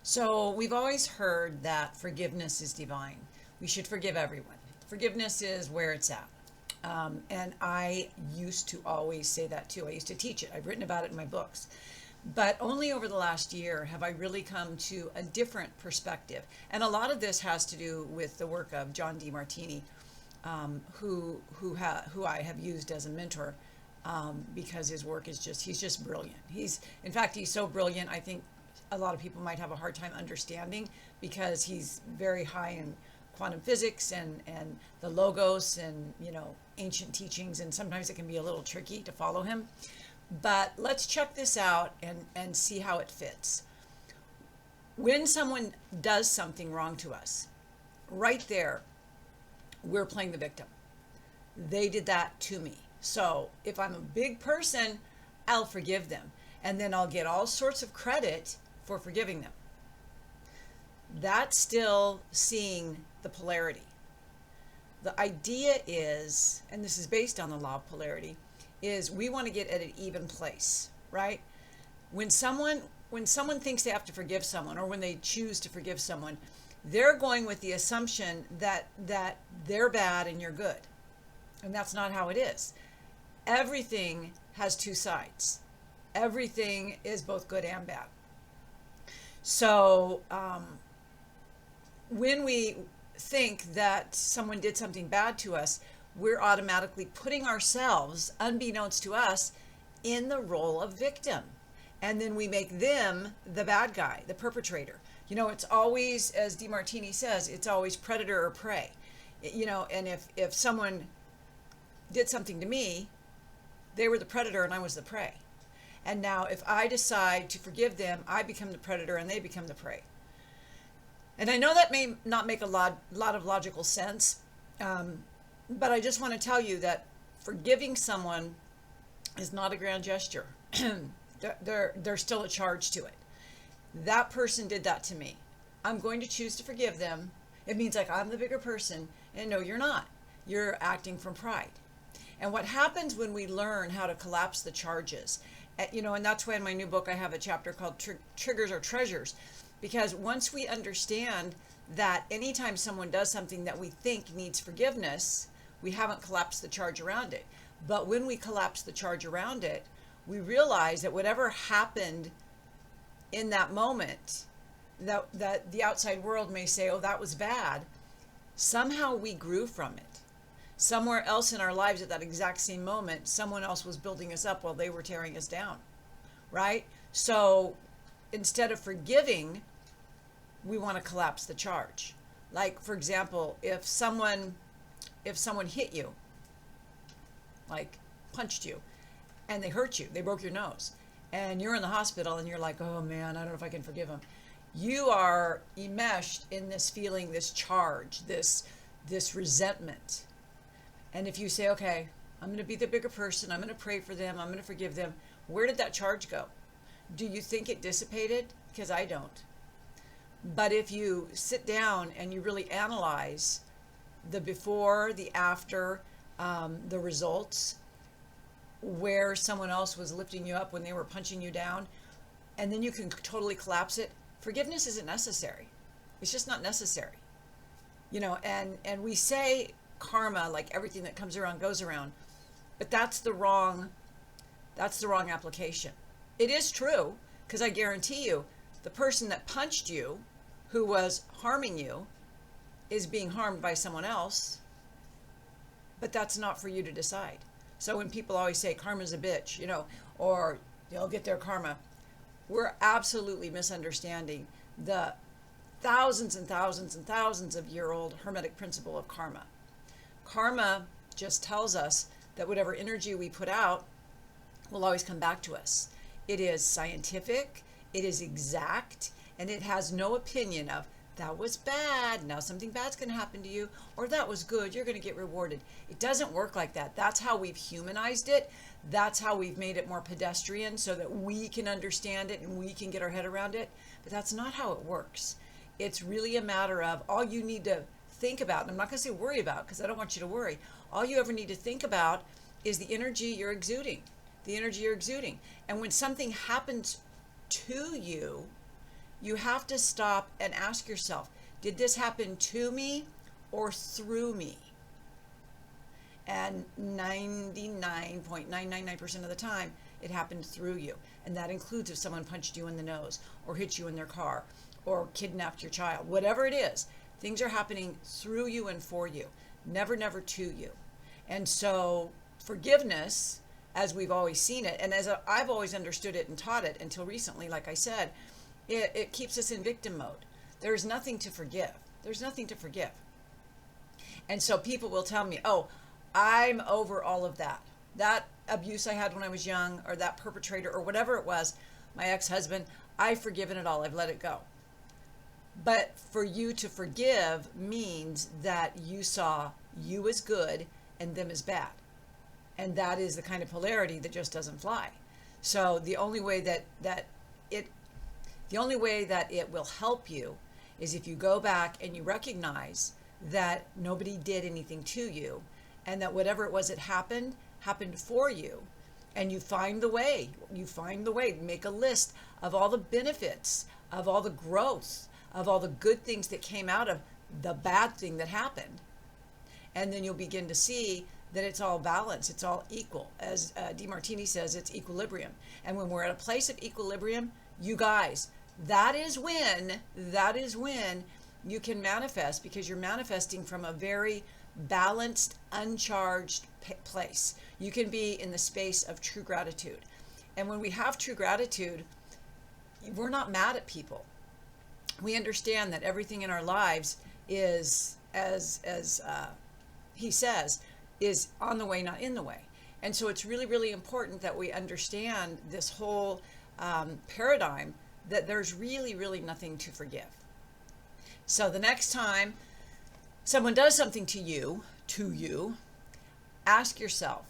So we've always heard that forgiveness is divine. We should forgive everyone. Forgiveness is where it's at. And I used to always say that too. I used to teach it. I've written about it in my books. But only over the last year have I really come to a different perspective. And a lot of this has to do with the work of John Demartini, who I have used as a mentor, because his work is he's just brilliant. In fact, he's so brilliant, I think a lot of people might have a hard time understanding, because he's very high in quantum physics and the logos and, ancient teachings, and sometimes it can be a little tricky to follow him. But let's check this out and see how it fits. When someone does something wrong to us, right there, we're playing the victim. They did that to me. So if I'm a big person, I'll forgive them. And then I'll get all sorts of credit for forgiving them. That's still seeing the polarity. The idea is, and this is based on the law of polarity, is we want to get at an even place, right? When someone thinks they have to forgive someone, or when they choose to forgive someone, they're going with the assumption that they're bad and you're good. And that's not how it is. Everything has two sides. Everything is both good and bad. So when we think that someone did something bad to us, we're automatically putting ourselves, unbeknownst to us, in the role of victim. And then we make them the bad guy, the perpetrator. It's always, as Demartini says, it's always predator or prey. And if someone did something to me, they were the predator and I was the prey. And now if I decide to forgive them, I become the predator and they become the prey. And I know that may not make a lot of logical sense, but I just want to tell you that forgiving someone is not a grand gesture. There's still a charge to it. That person did that to me. I'm going to choose to forgive them. It means like I'm the bigger person, and no, you're not. You're acting from pride. And what happens when we learn how to collapse the charges, and that's why in my new book I have a chapter called Triggers or Treasures, because once we understand that anytime someone does something that we think needs forgiveness, we haven't collapsed the charge around it. But when we collapse the charge around it, we realize that whatever happened in that moment, that the outside world may say, oh, that was bad, somehow we grew from it. Somewhere else in our lives at that exact same moment, someone else was building us up while they were tearing us down, right? So instead of forgiving, we want to collapse the charge. Like, for example, if someone hit you, like punched you, and they hurt you, they broke your nose, and you're in the hospital and you're like, oh man, I don't know if I can forgive them. You are enmeshed in this feeling, this charge, this resentment. And if you say, okay, I'm going to be the bigger person, I'm going to pray for them, I'm going to forgive them, where did that charge go? Do you think it dissipated? Because I don't. But if you sit down and you really analyze the before, the after, the results, where someone else was lifting you up when they were punching you down, and then you can totally collapse it, forgiveness isn't necessary. It's just not necessary. And we say karma, like everything that comes around goes around, but that's the wrong application. It is true, because I guarantee you, the person that punched you, who was harming you, is being harmed by someone else, but that's not for you to decide. So when people always say karma's a bitch, or they'll get their karma, we're absolutely misunderstanding the thousands and thousands and thousands of year old Hermetic principle of karma. Karma just tells us that whatever energy we put out will always come back to us. It is scientific, it is exact, and it has no opinion of that was bad, now something bad's going to happen to you, or that was good, you're going to get rewarded. It doesn't work like that. That's how we've humanized it. That's how we've made it more pedestrian so that we can understand it and we can get our head around it. But that's not how it works. It's really a matter of all you need to think about, and I'm not going to say worry about because I don't want you to worry. All you ever need to think about is the energy you're exuding. The energy you're exuding. And when something happens to you, you have to stop and ask yourself, did this happen to me or through me? And 99.999% of the time, it happened through you. And that includes if someone punched you in the nose or hit you in their car or kidnapped your child. Whatever it is, things are happening through you and for you, never to you. And so forgiveness, as we've always seen it, and as I've always understood it and taught it until recently, like I said, it keeps us in victim mode. There's nothing to forgive. There's nothing to forgive. And so people will tell me, oh, I'm over all of that. That abuse I had when I was young, or that perpetrator, or whatever it was, my ex-husband, I've forgiven it all. I've let it go. But for you to forgive means that you saw you as good and them as bad. And that is the kind of polarity that just doesn't fly. So the only way that it will help you is if you go back and you recognize that nobody did anything to you, and that whatever it was that happened for you, and you find the way, make a list of all the benefits, of all the growth, of all the good things that came out of the bad thing that happened. And then you'll begin to see that it's all balanced, it's all equal. As 𝒂𝒂𝒕 says, it's equilibrium. And when we're at a place of equilibrium, you guys, that is when you can manifest, because you're manifesting from a very balanced, uncharged place. You can be in the space of true gratitude. And when we have true gratitude, we're not mad at people. We understand that everything in our lives is, as he says, is on the way, not in the way. And so it's really important that we understand this whole paradigm, that there's really nothing to forgive. So the next time someone does something to you, ask yourself,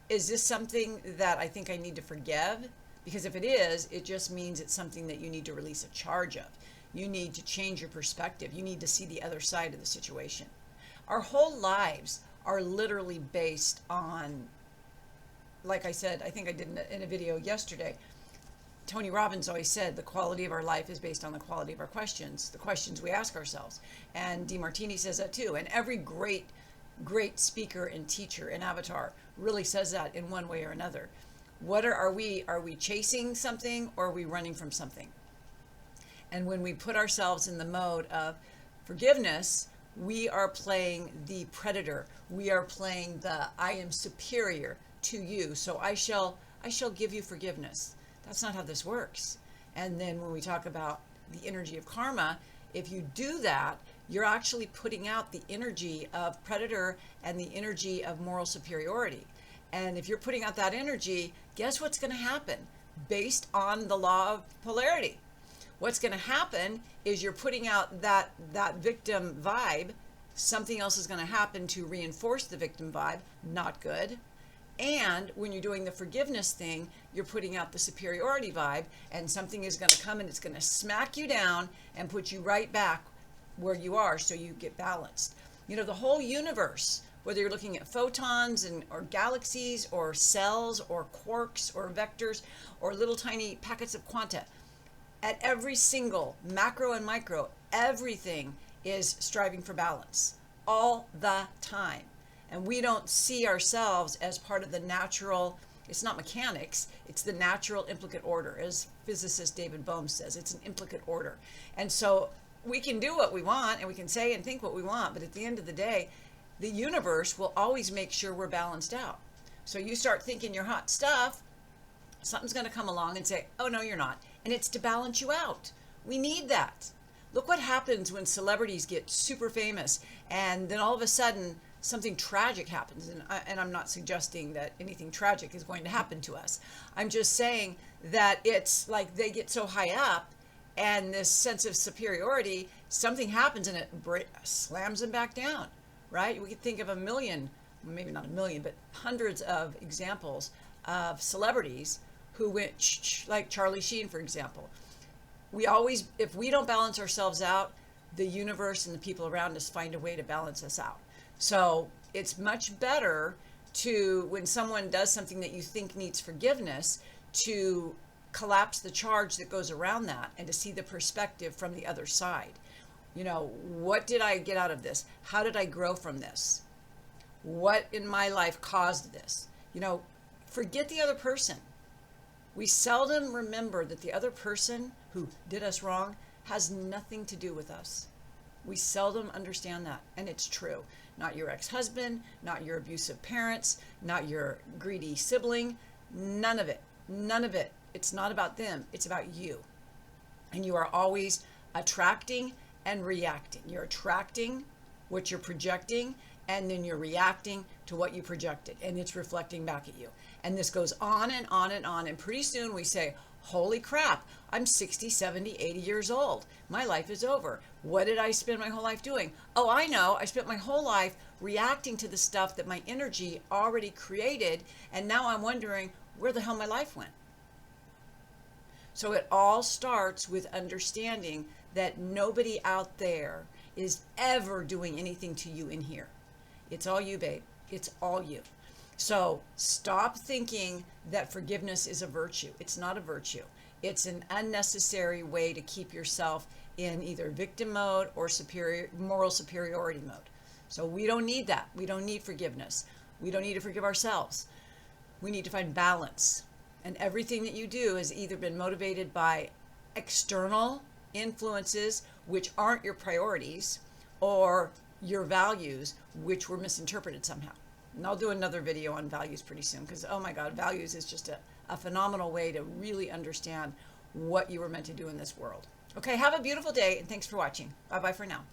is this something that I think I need to forgive? Because if it is, it just means it's something that you need to release a charge of. You need to change your perspective. You need to see the other side of the situation. Our whole lives are literally based on, like I said, I think I did in a video yesterday, Tony Robbins always said the quality of our life is based on the quality of our questions, the questions we ask ourselves. And 𝒂𝒂𝒕 says that too. And every great speaker and teacher and avatar really says that in one way or another. What are we chasing something, or are we running from something? And when we put ourselves in the mode of forgiveness, we are playing the predator. We are playing the I am superior to you, so I shall give you forgiveness. That's not how this works. And then when we talk about the energy of karma, if you do that, you're actually putting out the energy of predator and the energy of moral superiority. And if you're putting out that energy, guess what's going to happen? Based on the law of polarity, what's going to happen is you're putting out that victim vibe. Something else is going to happen to reinforce the victim vibe. Not good. And when you're doing the forgiveness thing, you're putting out the superiority vibe, and something is going to come and it's going to smack you down and put you right back where you are, so you get balanced. You know, the whole universe, whether you're looking at photons or galaxies or cells or quarks or vectors or little tiny packets of quanta, at every single macro and micro, everything is striving for balance all the time. And we don't see ourselves as part of the natural, it's not mechanics, it's the natural implicate order. As physicist David Bohm says, it's an implicate order. And so we can do what we want, and we can say and think what we want, but at the end of the day, the universe will always make sure we're balanced out. So you start thinking your hot stuff, something's going to come along and say, oh, no, you're not. And it's to balance you out. We need that. Look what happens when celebrities get super famous, and then all of a sudden, something tragic happens. And I'm not suggesting that anything tragic is going to happen to us. I'm just saying that it's like they get so high up, and this sense of superiority, something happens and it slams them back down, right? We could think of a million, maybe not a million, but hundreds of examples of celebrities who went like Charlie Sheen, for example. We always, if we don't balance ourselves out, the universe and the people around us find a way to balance us out. So it's much better to, when someone does something that you think needs forgiveness, to collapse the charge that goes around that and to see the perspective from the other side. You know, what did I get out of this? How did I grow from this? What in my life caused this? You know, forget the other person. We seldom remember that the other person who did us wrong has nothing to do with us. We seldom understand that, and it's true. Not your ex-husband, not your abusive parents, not your greedy sibling, none of it. None of it. It's not about them, it's about you. And you are always attracting and reacting. You're attracting what you're projecting, and then you're reacting to what you projected, and it's reflecting back at you. And this goes on and on and on, and pretty soon we say, holy crap, I'm 60, 70, 80 years old. My life is over. What did I spend my whole life doing? Oh, I know. I spent my whole life reacting to the stuff that my energy already created, and now I'm wondering where the hell my life went. So it all starts with understanding that nobody out there is ever doing anything to you in here. It's all you, babe. It's all you. So stop thinking that forgiveness is a virtue. It's not a virtue. It's an unnecessary way to keep yourself in either victim mode or moral superiority mode. So we don't need that. We don't need forgiveness. We don't need to forgive ourselves. We need to find balance. And everything that you do has either been motivated by external influences, which aren't your priorities, or your values, which were misinterpreted somehow. And I'll do another video on values pretty soon, because, oh my God, values is just a phenomenal way to really understand what you were meant to do in this world. Okay, have a beautiful day, and thanks for watching. Bye-bye for now.